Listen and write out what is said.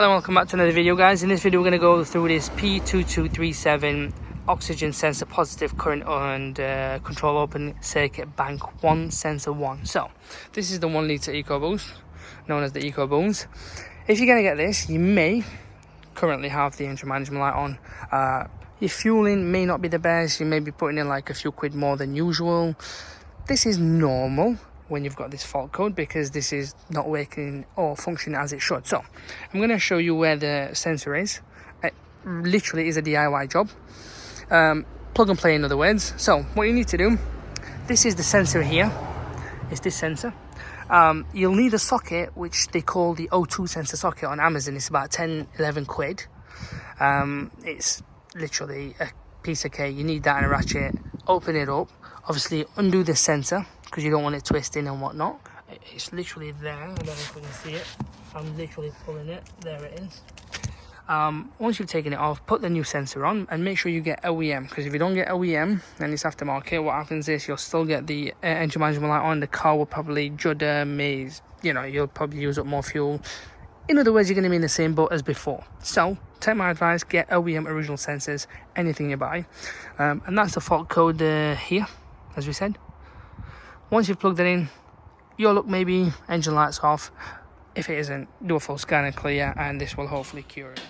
Hello and welcome back to another video, guys. In this video we're going to go through this P2237 oxygen sensor positive current and control open circuit bank 1 sensor 1. So this is the 1 litre EcoBoost, known as the EcoBoost. If you're going to get this, you may currently have the engine management light on. Your fueling may not be the best. You may be putting in like a few quid more than usual. This is normal when you've got this fault code, because this is not working or functioning as it should. So I'm going to show you where the sensor is. It literally is a DIY job, plug and play in other words. So what you need to do, this is the sensor here, it's this sensor. You'll need a socket which they call the O2 sensor socket on Amazon. It's about 10-11 quid. It's literally a piece of cake. You need that and a ratchet. Open it up, obviously undo the sensor because you don't want it twisting and whatnot. It's literally there. I don't know if you can see it. I'm literally pulling it. There it is. Once you've taken it off, put the new sensor on and make sure you get OEM, because if you don't get OEM and it's aftermarket, what happens is you'll still get the engine management light on. The car will probably judder, maze, you'll probably use up more fuel. In other words, you're going to be in the same boat as before. So take my advice, get OEM original sensors, anything you buy. And that's the fault code here, as we said. Once you've plugged it in, you'll look maybe engine lights off. If it isn't, do a full scan and clear, and this will hopefully cure it.